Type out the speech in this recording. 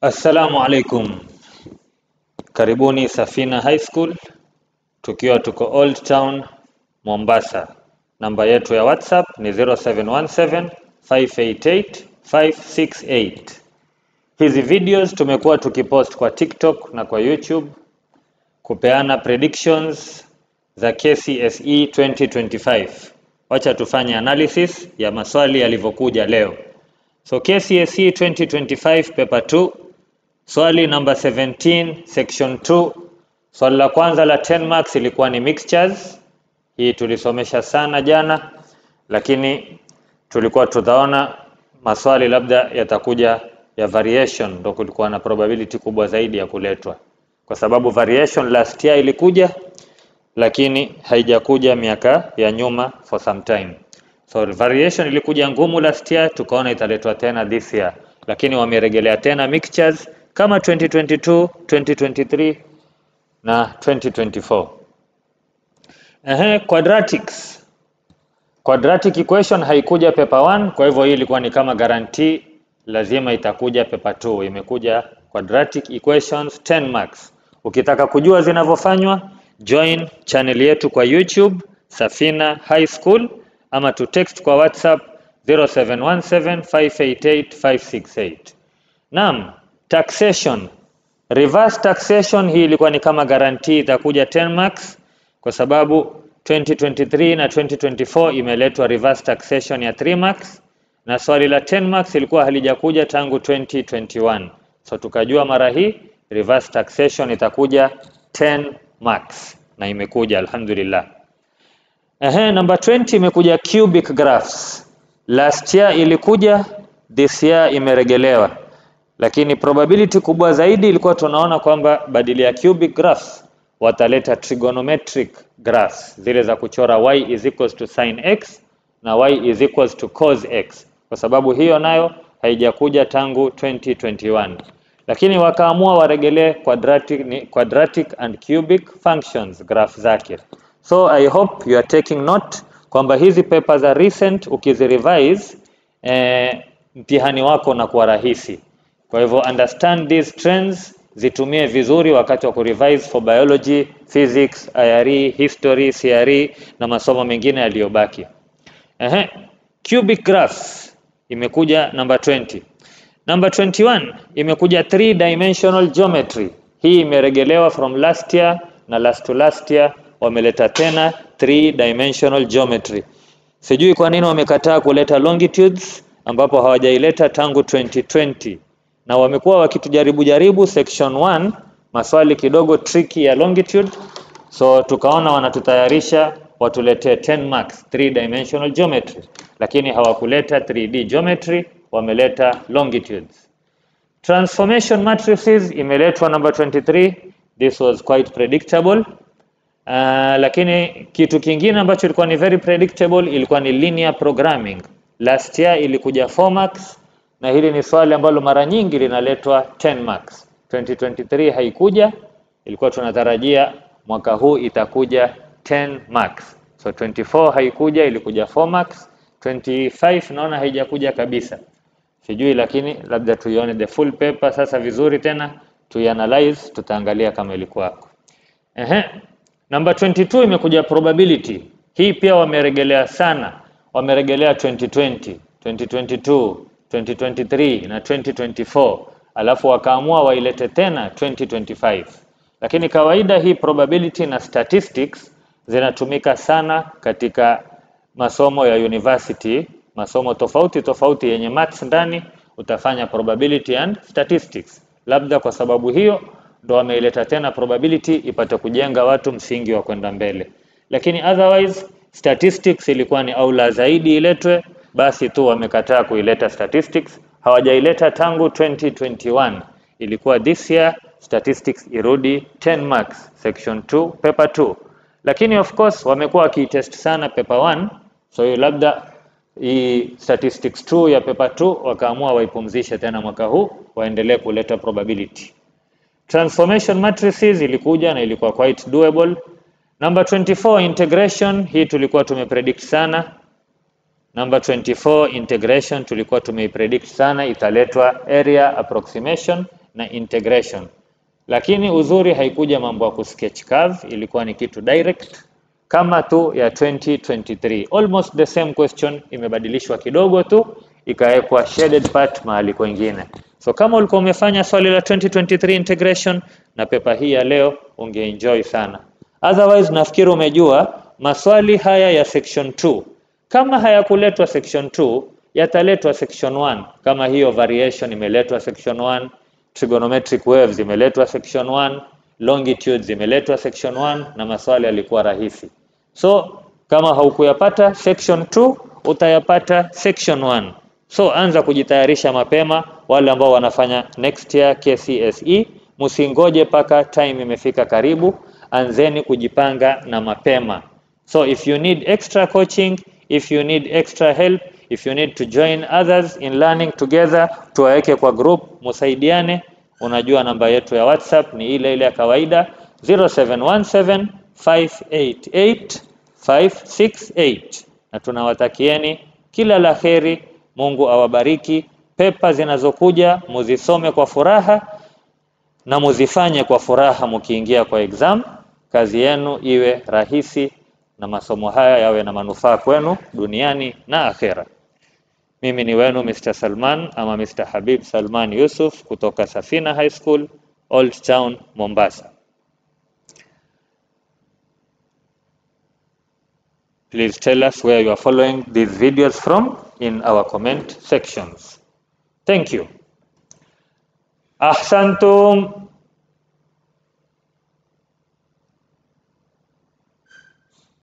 Assalamu alaikum. Karibuni Safina High School. Tukiwa tuko Old Town, Mombasa. Namba yetu ya WhatsApp ni 0717-588-568. Hizi videos tumekuwa tukipost kwa TikTok na kwa YouTube kupeana predictions za KCSE 2025. Wacha tufanye analysis ya maswali yalivyokuja leo. So KCSE 2025 paper 2, swali number 17 section 2. Swali la kwanza la 10 marks ilikuwa ni mixtures. Hii tulisomesha sana jana, lakini tulikuwa tutaona maswali labda yatakuja ya variation, ndio kulikuwa na probability kubwa zaidi ya kuletwa. Kwa sababu variation last year ilikuja, lakini haijakuja miaka ya nyuma for some time. So variation ilikuja ngumu last year, tukaona italetwa tena this year. Lakini wamerejelea tena mixtures kama 2022, 2023 na 2024. Quadratics. Quadratic equation haikuja paper 1, kwa hivyo hii ilikuwa ni kama guarantee lazima itakuja paper 2. Imekuja quadratic equations 10 marks. Ukitaka kujua zinavyofanywa, join channel yetu kwa YouTube Safina High School, ama tu text kwa WhatsApp 0717-588-568. Naam, taxation. Reverse taxation hii ilikuwa ni kama guarantee itakuja 10 marks kwa sababu 2023 na 2024 imeletwa reverse taxation ya 3 marks, na swali la 10 marks ilikuwa halijakuja tangu 2021. So tukajua mara hii reverse taxation itakuja 10 marks na imekuja alhamdulillah. Number 20 imekuja cubic graphs. Last year ilikuja, this year imeregelewa. Lakini probability kubwa zaidi ilikuwa tunaona kwamba badala ya cubic graphs wataleta trigonometric graphs, zile za kuchora y is equals to sin x na y is equals to cos x, kwa sababu hiyo nayo haijakuja tangu 2021. Lakini wakaamua waregelee quadratic and cubic functions graph zake. So I hope you are taking note kwamba hizi papers are recent, ukizirevise mtihani wako na kuwa rahisi. Kwa hivyo understand these trends, zitumie vizuri wakati wa kurevise for biology, physics, IRE, history, CRE na masomo mengine yaliyobaki. Cubic graphs imekuja number 20. Number 21 imekuja 3-dimensional geometry. Hii imeregelewa from last year na last to last year wameleta tena 3-dimensional geometry. Sijui kwa nini wamekataa kuleta longitudes ambapo hawajaileta tangu 2020. Na wamekuwa wakitujaribu section 1 maswali kidogo tricky ya longitude. So tukaona wanatutayarisha watuletee 10 marks 3-dimensional geometry, lakini hawakuleta 3D geometry, wameleta longitudes. Transformation matrices imeletwa number 23. This was quite predictable. Lakini kitu kingine ambacho ilikuwa ni very predictable ilikuwa ni linear programming. Last year ilikuja 4 marks, na hili ni swali ambalo mara nyingi linaletwa 10 marks. 2023 haikuja, ilikuwa tunatarajia mwaka huu itakuja 10 marks. So 24 haikuja, ilikuja 4 marks. 25 naona haijakuja kabisa. Sijui, lakini labda tuione the full paper sasa vizuri tena, tuianalyze, tutaangalia kama ilikuwa. Number 22 imekuja probability. Hii pia wamerejelea sana. Wamerejelea 2020, 2022, 2023 na 2024. Alafu wakaamua wailete tena 2025. Lakini kawaida hii probability na statistics zinatumika sana katika masomo ya university, masomo tofauti yenye maths ndani, utafanya probability and statistics. Labda kwa sababu hiyo ndo wameileta tena probability ipate kujenga watu msingi wa kwenda mbele. Lakini otherwise statistics ilikuwa ni aula zaidi iletwe, basi tu wamekataa kuileta statistics. Hawajaileta tangu 2021. Ilikuwa this year statistics irudi 10 marks section 2 paper 2. Lakini of course wamekuwa wakitest sana paper 1, so labda hii statistics 2 ya paper 2 wakaamua waipumzishe tena mwaka huu, waendelee kuleta probability. Transformation matrices ilikuja na ilikuwa quite doable. Number 24 integration, hii tulikuwa tumepredict sana. Number 24 integration tulikuwa tumeipredict sana italetwa area approximation na integration. Lakini uzuri haikuja mambo ya kusketch curve, ilikuwa ni kitu direct kama tu ya 2023. Almost the same question, imebadilishwa kidogo tu, ikawekwa shaded part mahali kwingine. So kama ulikuwa umefanya swali la 2023 integration na pepa hii ya leo, ungeenjoy sana. Otherwise nafikiri umejua maswali haya ya section 2 kama hayakuletwa section 2 yataletwa section 1. Kama hiyo variation imeletwa section 1, trigonometric waves imeletwa section 1, longitudes imeletwa section 1, na maswali yalikuwa rahisi. So kama haukuyapata section 2 utayapata section 1. So anza kujitayarisha mapema. Wale ambao wanafanya next year KCSE, msingoje paka time imefika karibu, anzeni kujipanga na mapema. So if you need extra coaching, if you need extra help, if you need to join others in learning together, tuwaweke kwa group, musaidiane. Unajua namba yetu ya WhatsApp ni ile ile ya kawaida 0717 588 568, na tunawatakieni kila la kheri. Mungu awabariki. Pepa zinazokuja muzisome kwa furaha na muzifanye kwa furaha mkiingia kwa exam. Kazi yenu iwe rahisi na masomo haya yawe na manufaa kwenu duniani na akhera. Mimi ni wenu Mr. Salman ama Mr. Habib Salman Yusuf kutoka Safina High School, Old Town, Mombasa. Please tell us where you are following these videos from in our comment sections. Thank you. Ahsantum.